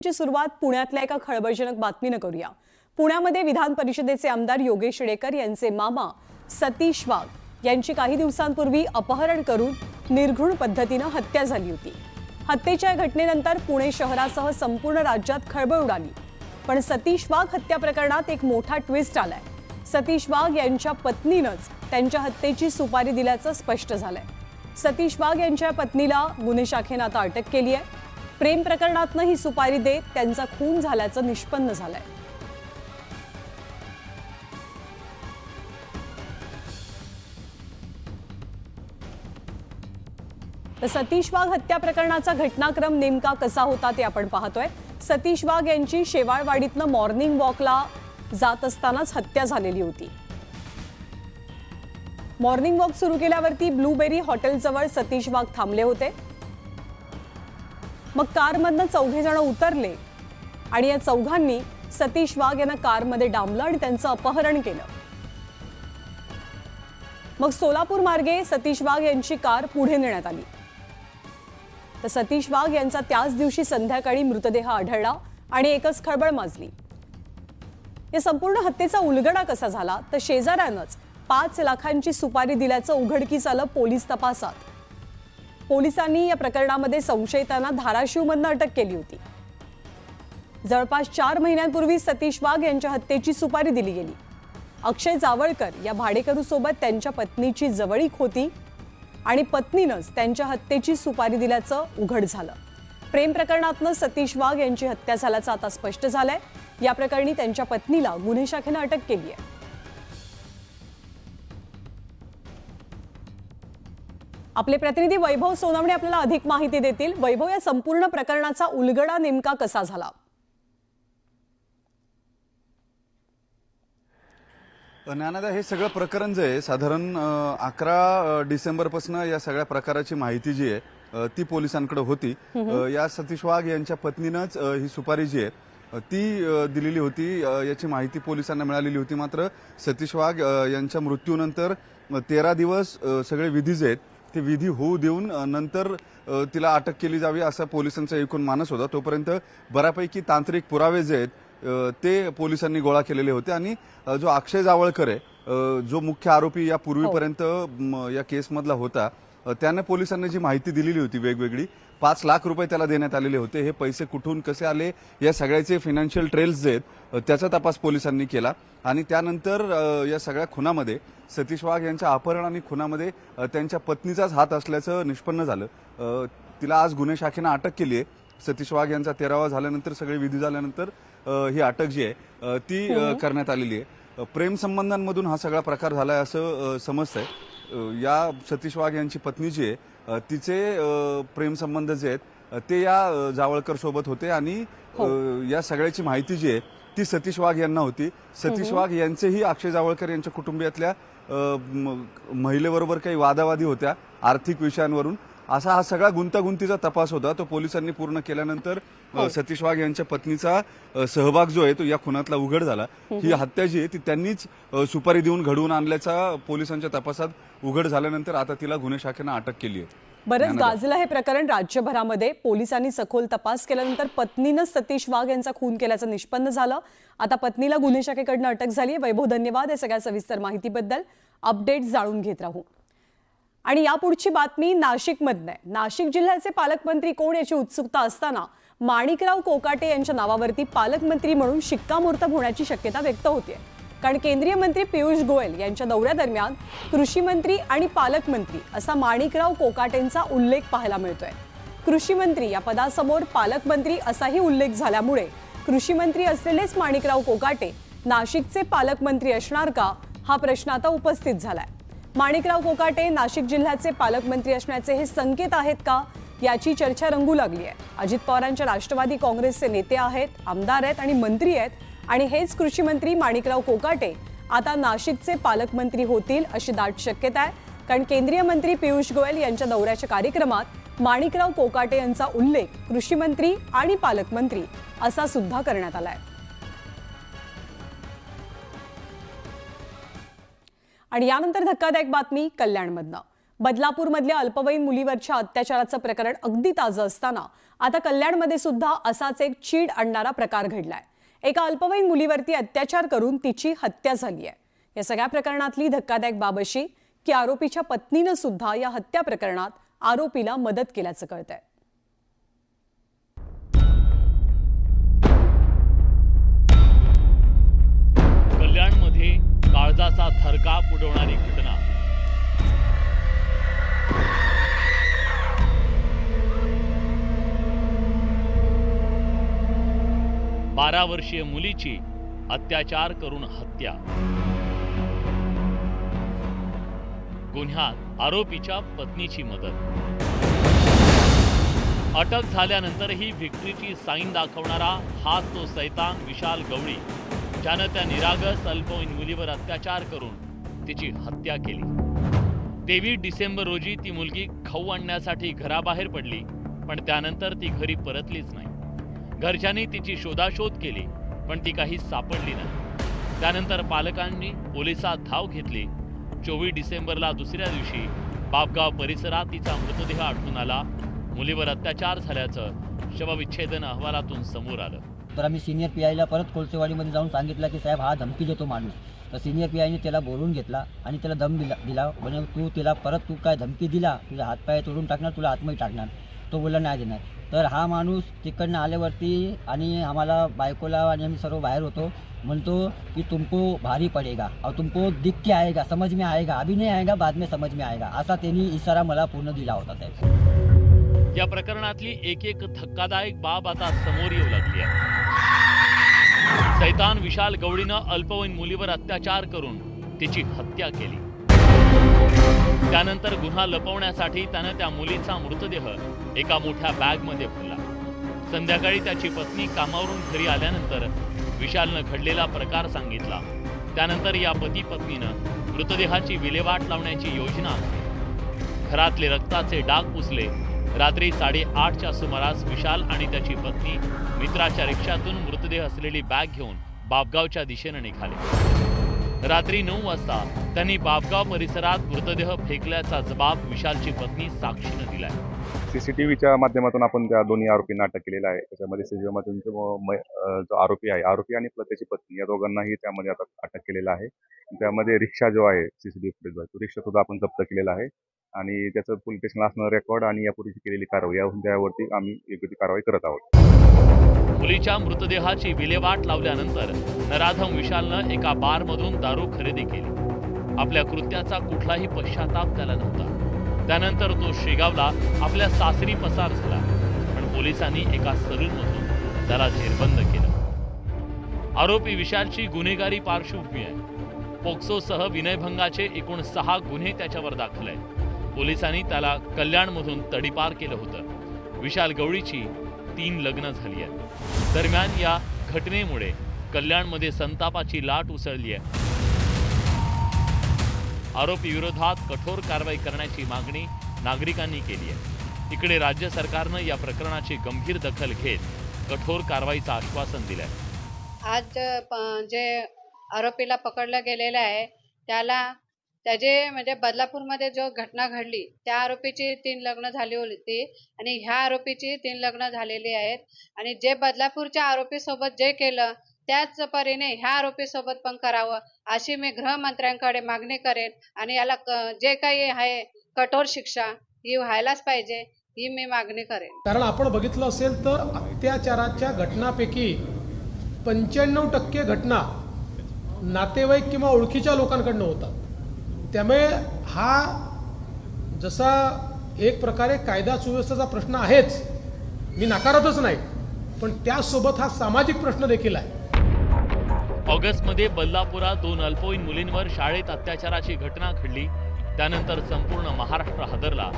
ची सुरुवात पुण्यातल्या एका खळबळजनक बातमीने करूया। पुण्यामध्ये विधान परिषदेचे आमदार योगेश शेडेकर यांचे मामा सतीश वाघ यांची काही दिवसांपूर्वी अपहरण करून निर्घृण पद्धतीने हत्या झाली होती। हत्येच्या घटनेनंतर पुणे शहरासह संपूर्ण राज्यात खळबळ उडाली। पण सतीश वाघ हत्या प्रकरणात एक मोठा ट्विस्ट आलाय। सतीश वाघ यांच्या पत्नीनेच त्यांच्या हत्येची सुपारी दिल्याचं स्पष्ट झालंय। सतीश वाघ यांच्या पत्नीला गुन्हे शाखेने आता अटक केली आहे। प्रेम प्रकरणातनं ही सुपारी देत त्यांचा खून झाल्याचं निष्पन्न झालंय। तर सतीश वाघ हत्या प्रकरणाचा घटनाक्रम नेमका कसा होता ते आपण पाहतोय। सतीश वाघ यांची शेवाळवाडीतनं मॉर्निंग वॉकला जात असतानाच हत्या झालेली होती। मॉर्निंग वॉक सुरू केल्यावरती ब्लूबेरी हॉटेलजवळ सतीश वाघ थांबले होते। मग कारमधनं चौघे जण उतरले आणि या चौघांनी सतीश वाघ यांना कारमध्ये डांबलं आणि त्यांचं अपहरण केलं। मग सोलापूर मार्गे सतीश वाघ यांची कार पुढे नेण्यात आली। तर सतीश वाघ यांचा त्याच दिवशी संध्याकाळी मृतदेह आढळला आणि एकच खळबळ माजली। या संपूर्ण हत्येचा उलगडा कसा झाला तर शेजाऱ्यानंच 5 लाखांची सुपारी दिल्याचं उघडकीस आलं पोलीस तपासात। पोलिसांनी या प्रकरणामध्ये संशयितांना धाराशिवमधून अटक केली होती। जवळपास 4 महिन्यांपूर्वी सतीश वाघ यांच्या हत्येची सुपारी दिली गेली। अक्षय जावळकर या भाडेकरूसोबत त्यांच्या पत्नीची जवळीक होती आणि पत्नीनंच त्यांच्या हत्येची सुपारी दिल्याचं उघड झालं। प्रेम प्रकरणातनं सतीश वाघ यांची हत्या झाल्याचं आता स्पष्ट झालंय। या प्रकरणी त्यांच्या पत्नीला गुन्हे शाखेने अटक केली आहे। आपले प्रतिनिधी वैभव सोनवणे आपल्याला अधिक माहिती देतील। वैभव, या संपूर्ण प्रकरणाचा उलगडा नेमका कसा झाला? ज्ञानदा, हे सगळं प्रकरण जे आहे साधारण 11 डिसेंबरपासून या सगळ्या प्रकाराची माहिती जी आहे ती पोलिसांकडे होती। या सतीश वाघ यांच्या पत्नीनंच ही सुपारी जी आहे ती दिलेली होती याची माहिती पोलिसांना मिळालेली होती। मात्र सतीश वाघ यांच्या मृत्यूनंतर 13 दिवस सगळे विधी जे आहेत ते विधी होऊ देऊन नंतर तिला अटक केली जावी असा पोलिसांचा एकूण मानस होता। तोपर्यंत बऱ्यापैकी तांत्रिक पुरावे जे आहेत ते पोलिसांनी गोळा केलेले होते आणि जो अक्षय जावळकर आहे जो मुख्य आरोपी या पूर्वीपर्यंत या केसमधला होता त्याने पोलिसांना जी माहिती दिलेली होती वेगवेगळी 5 लाख रुपये त्याला देण्यात आलेले होते। हे पैसे कुठून कसे आले या सगळ्याचे फायनान्शियल ट्रेल्स जे आहेत त्याचा तपास पोलिसांनी केला आणि त्यानंतर या सगळ्या खुनामध्ये सतीश वाघ यांच्या अपहरण आणि खुनामध्ये त्यांच्या पत्नीचाच हात असल्याचं निष्पन्न झालं। तिला आज गुन्हे शाखेने अटक केली आहे। सतीश वाघ यांचा 13वा झाल्यानंतर सगळे विधी झाल्यानंतर ही अटक जी आहे ती करण्यात आलेली आहे। प्रेम संबंधांमधून हा सगळा प्रकार झालाय असं समजतंय। या सतीश वाघ यांची पत्नी जी आहे तिचे प्रेम संबंध जे आहेत ते या जावळकर सोबत होते आणि या सगळ्याची माहिती जी आहे ती सतीश वाघ यांना होती। सतीश वाघ यांचेही अक्षय जावळकर यांच्या कुटुंबियातल्या महिलेबरोबर काही वादावादी होत्या आर्थिक विषयांवरून। असा हा सगळा गुंतागुंतीचा तपास होता। तो पोलिसांनी पूर्ण केल्यानंतर सतीश वाघ यांच्या पत्नीचा सहभाग जो आहे तो या खुनातला उघड झाला। ही हत्या जी आहे ती त्यांनीच सुपारी देऊन घडवून आणल्याचा पोलिसांच्या तपासात उघड झाल्यानंतर आता तिला गुन्हे शाखेने अटक केली आहे। बरंच गाजलं हे प्रकरण राज्यभरामध्ये। पोलिसांनी सखोल तपास केल्यानंतर पत्नीनं सतीश वाघ यांचा खून केल्याचं निष्पन्न झालं। आता पत्नीला गुन्हे शाखेकडून अटक झाली आहे। वैभव, धन्यवाद या सगळ्या सविस्तर माहितीबद्दल। अपडेट जाणून घेत राहू। आणि यापुढची बातमी नाशिकमधनं आहे। नाशिक जिल्ह्याचे पालकमंत्री कोण याची उत्सुकता असताना माणिकराव कोकाटे यांच्या नावावरती पालकमंत्री म्हणून शिक्कामोर्तब होण्याची शक्यता व्यक्त होते। कारण केंद्रीय मंत्री पियुष गोयल यांच्या दौऱ्यादरम्यान कृषी मंत्री आणि पालकमंत्री असा माणिकराव कोकाटेंचा उल्लेख पाहायला मिळतोय। कृषी मंत्री या पदासमोर पालकमंत्री असाही उल्लेख झाल्यामुळे कृषी मंत्री असलेलेच माणिकराव कोकाटे नाशिकचे पालकमंत्री असणार का हा प्रश्न आता उपस्थित झालाय। माणिकराव कोकाटे नाशिक जिल्ह्याचे पालकमंत्री असण्याचे हे संकेत आहेत का याची चर्चा रंगू लागली आहे। अजित पवारांच्या राष्ट्रवादी काँग्रेसचे नेते आहेत, आमदार आहेत आणि मंत्री आहेत आणि हेच कृषी मंत्री माणिकराव कोकाटे आता नाशिकचे पालकमंत्री होतील अशी दाट शक्यता आहे। कारण केंद्रीय मंत्री पियुष गोयल यांच्या दौऱ्याच्या कार्यक्रमात माणिकराव कोकाटे यांचा उल्लेख कृषी मंत्री आणि पालकमंत्री असा सुद्धा करण्यात आलाय। आणि यानंतर धक्कादायक बातमी कल्याणमधनं। बदलापूरमधल्या अल्पवयीन मुलीवरच्या अत्याचाराचं प्रकरण अगदी ताजं असताना आता कल्याणमध्ये सुद्धा असाच एक चीड आणणारा प्रकार घडलाय। एका अल्पवयीन मुलीवरती अत्याचार करून तिची हत्या झाली आहे। या सगळ्या प्रकरणातली धक्कादायक बाब अशी की आरोपीच्या पत्नीनं सुद्धा या हत्या प्रकरणात आरोपीला मदत केल्याचं कळतंय। कल्याणमध्ये काळजाचा थरकाप उडवणारी घटना। 12 वर्षीय मुलीची अत्याचार करून हत्या। गुन्ह्यात आरोपीच्या पत्नीची मदत। अटक झाल्यानंतरही व्हिक्टरीची साईन दाखवणारा हाच तो सैतान विशाल गवळी, ज्यानं त्या निरागस अल्पवयीन मुलीवर अत्याचार करून तिची हत्या केली। 23 डिसेंबर रोजी ती मुलगी खाऊ आणण्यासाठी घराबाहेर पडली, पण त्यानंतर ती घरी परतलीच नाही। घरच्यांनी तिची शोधाशोध केली, पण ती काही सापडली नाही। त्यानंतर पालकांनी पोलिसात धाव घेतली। 24 डिसेंबरला दुसऱ्या दिवशी बापगाव परिसरात तिचा मृतदेह आढळून आला। मुलीवर अत्याचार झाल्याचं शवविच्छेदन अहवालातून समोर आलं। तर आम्ही सिनियर पीआयला परत कोळसेवाडीमध्ये जाऊन सांगितलं की साहेब हा धमकी देतो माणूस। तर सिनियर पीआयने त्याला बोलून घेतला आणि त्याला दम दिला म्हणजे तू काय धमकी दिला, तुझे हातपाय तोडून टाकणार, तुला आतमध्ये टाकणार। तो बोलला नाही देणार। तर हा माणूस तिकडनं आल्यावरती आणि आम्हाला बायकोला आणि आम्ही सर्व बाहेर होतो, म्हणतो की तुमको भारी पडेगा और तुमको दिख के आएगा, समझ में आएगा, अभी नहीं आएगा बाद में समझ में आएगा, असा त्यांनी इशारा मला पूर्ण दिला होता साहेब। या प्रकरणातली एक एक धक्कादायक बाब आता समोर येऊ लागली आहे। सैतान विशाल गवळीनं अल्पवयीन मुलीवर अत्याचार करून तिची हत्या केली। त्यानंतर गुन्हा लपवण्यासाठी त्यानं त्या मुलीचा मृतदेह एका मोठ्या बॅगमध्ये भरला। संध्याकाळी त्याची पत्नी कामावरून घरी आल्यानंतर विशालनं घडलेला प्रकार सांगितला। त्यानंतर या पती पत्नीनं मृतदेहाची विल्हेवाट लावण्याची योजना आखली। घरातले रक्ताचे डाग पुसले। रात्री 8:30च्या सुमारास विशाल आणि त्याची पत्नी मित्राच्या रिक्षातून मृतदेह असलेली बॅग घेऊन बापगावच्या दिशेने निघाले। रात्री 9 वाजता त्यांनी बापगाव परिसरात मृतदेह फेकल्याचा जबाब विशालची पत्नी साक्षीनं दिलाय। सीसीटीव्हीच्या माध्यमातून आपण त्या दोन्ही आरोपींना अटक केलेलं आहे। त्याच्यामध्ये सीसीटीव्ही मधून जो आरोपी आणि त्याची पत्नी या दोघांनाही त्यामध्ये आता अटक केलेलं आहे। त्यामध्ये रिक्षा जो आहे सीसीटीव्ही फुटेज तो रिक्षा सुद्धा आपण जप्त केलेला आहे आणि त्याचं पोलीस स्टेशनला असणारं रेकॉर्ड आणि यापूर्वीची केलेली कारवाई यावरून त्यावरती आम्ही योग्य ती कारवाई करत आहोत। मुलीच्या मृतदेहाची विल्हेवाट लावल्यानंतर नराधम विशालनं एका बारमधून दारू खरेदी केली। आपल्या कृत्याचा कुठलाही पश्चाताप त्याला नव्हता। त्यानंतर तो शेगावला आपल्या सासरी पसार झाला, पण पोलिसांनी एका सलूनमधून त्याला जेरबंद केलं। आरोपी विशालची गुन्हेगारी पार्श्वभूमी आहे। पोक्सोसह विनयभंगाचे एकूण 6 गुन्हे त्याच्यावर दाखल आहेत। पोलिसांनी त्याला कल्याणमधून तडीपार केलं होतं। विशाल गवळीची 3 लग्न झाली आहेत। दरम्यान या घटनेमुळे कल्याणमध्ये संतापाची लाट उसळली आहे। आरोपी विरोधात कठोर कारवाई करण्याची मागणी नागरिकांनी केली आहे। इकडे राज्य सरकारनं या प्रकरणाची गंभीर दखल घेत कठोर कारवाईचं आश्वासन दिलंय। आज जे आरोपीला पकडलं गेलेलं आहे त्याचे म्हणजे बदलापूरमध्ये जो घटना घडली त्या आरोपीची 3 लग्न झाली होती आणि ह्या आरोपीची 3 लग्न झालेली आहेत आणि जे बदलापूरच्या आरोपीसोबत जे केलं त्याच परीने ह्या आरोपीसोबत पण करावं अशी मी गृहमंत्र्यांकडे मागणी करेन आणि याला जे काही आहे कठोर शिक्षा ही व्हायलाच पाहिजे ही मी मागणी करेन। कारण आपण बघितलं असेल तर अत्याचाराच्या घटनापैकी 95% घटना नातेवाईक किंवा ओळखीच्या लोकांकडनं होतात। त्यामुळे हा जसा एक प्रकारे कायदा सुव्यवस्थेचा प्रश्न आहेच, मी नाकारतच नाही, पण त्यासोबत हा सामाजिक प्रश्न देखील आहे। ऑगस्टमध्ये बदलापुरात 2 अल्पवयीन मुलींवर शाळेत अत्याचाराची घटना घडली। त्यानंतर संपूर्ण महाराष्ट्र हादरला।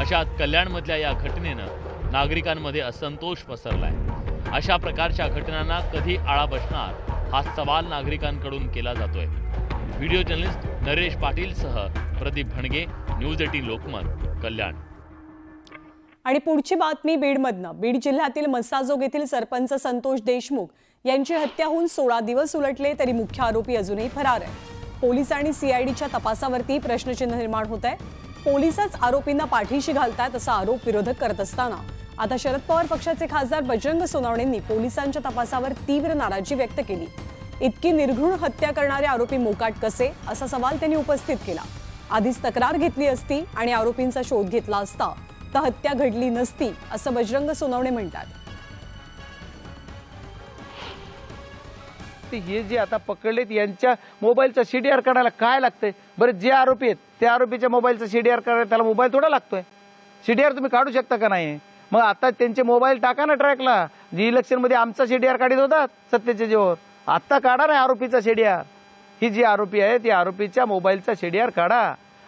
अशात कल्याणमधल्या या घटनेनं नागरिकांमध्ये असंतोष पसरलाय। अशा प्रकारच्या घटनांना कधी आळा बसणार हा सवाल नागरिकांकडून केला जातोय। व्हिडिओ जर्नलिस्ट नरेश पाटीलसह प्रदीप भणगे, न्यूज 18 लोकमत, कल्याण। आणि पुढची बातमी बीडमधनं। बीड जिल्ह्यातील मस्साजोग येथील सरपंच संतोष देशमुख यांची हत्या होऊन 16 दिवस उलटले तरी मुख्य आरोपी अजूनही फरार आहे। पोलीस आणि सीआयडीच्या तपासावरती प्रश्नचिन्ह निर्माण होत आहे. पोलीसच आरोपींना पाठीशी घालतायत असा आरोप विरोधक करत असताना आता शरद पवार पक्षाचे खासदार बजरंग सोनवणेंनी पोलिसांच्या तपासावर तीव्र नाराजी व्यक्त केली. इतकी निर्घृण हत्या करणारे आरोपी मोकाट कसे असा सवाल त्यांनी उपस्थित केला. आधीच तक्रार घेतली असती आणि आरोपींचा शोध घेतला असता तर हत्या घडली नसती असं बजरंग सोनवणे म्हणतात. हे जे आता पकडलेत यांच्या मोबाईलचा CDR काढायला काय लागतंय बरं? जे आरोपी आहेत त्या आरोपीच्या मोबाईलचा CDR काढायला त्याला मोबाईल थोडा लागतोय. CDR तुम्ही काढू शकता का नाही? मग आता त्यांचे मोबाईल टाका ना ट्रॅकला. जी इलेक्शनमध्ये आमचा CDR काढत होतात सत्तेच्या जोर, आता काढा ना आरोपीचा CDR. ही जी आरोपी आहे ती आरोपीच्या मोबाईलचा CDR काढा.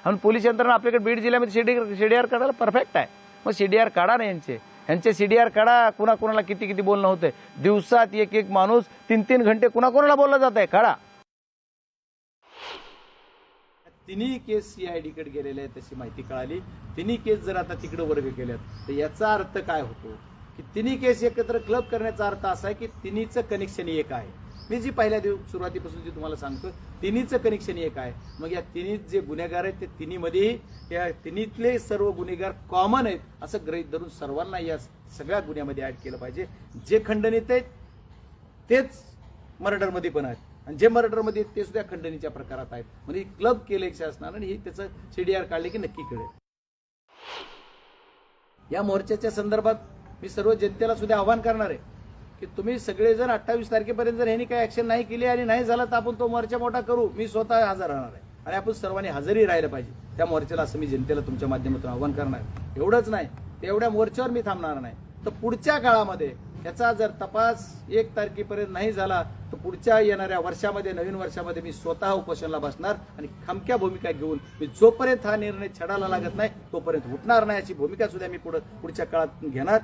आणि पोलीस यंत्रणा आपल्याकडे बीड जिल्ह्यामध्ये CDR काढायला परफेक्ट आहे. मग CDR काढा ना यांचे CDR काढा. कुणाकुणाला किती किती बोलणं होतंय. दिवसात एक माणूस 3-3 घंटे कुणाकुणाला बोलला जात आहे. काढा. तिन्ही केस CID कडे गेलेले आहेत तशी माहिती कळाली. तिन्ही केस जर आता तिकडे वर्ग केल्यात तर याचा अर्थ काय होतो की तिन्ही केस एकत्र क्लब करण्याचा अर्थ असा आहे की तिन्हीचं कनेक्शन एक आहे. मी जी पहिल्या सुरुवातीपासून जी तुम्हाला सांगतो तिन्हीचं कनेक्शन एक आहे. मग या तिन्ही जे गुन्हेगार आहेत ते तिन्हीमध्ये या तिन्हीतले सर्व गुन्हेगार कॉमन आहेत असं गृहीत धरून सर्वांना या सगळ्या गुन्ह्यामध्ये ऍड केलं पाहिजे. जे खंडणीत आहेत तेच मर्डरमध्ये पण आहेत आणि जे मर्डरमध्ये आहेत ते सुद्धा खंडणीच्या प्रकारात आहेत. म्हणजे क्लब केले शासनानं आणि हे त्याचं CDR काढले की नक्की कळेल. या मोर्चाच्या संदर्भात मी सर्व जनतेला सुद्धा आवाहन करणार आहे की तुम्ही सगळेजण 28 तारखेपर्यंत जर ह्यांनी काही ऍक्शन नाही केली आणि नाही झाला तर आपण तो मोर्चा मोठा करू. मी स्वतः हजर राहणार आहे आणि आपण सर्वांनी हजरही राहिलं पाहिजे त्या मोर्चाला असं मी जनतेला तुमच्या माध्यमातून आवाहन करणार आहे. एवढंच नाही, तेवढ्या मोर्चावर मी थांबणार नाही. तर पुढच्या काळामध्ये याचा जर तपास 1 तारखेपर्यंत नाही झाला तर पुढच्या येणाऱ्या वर्षामध्ये नवीन वर्षामध्ये मी स्वतः उपोषणाला बसणार आणि खमक्या भूमिका घेऊन मी जोपर्यंत हा निर्णय छडायला लागत नाही तोपर्यंत उठणार नाही. अशी भूमिका सुद्धा मी पुढच्या काळात घेणार.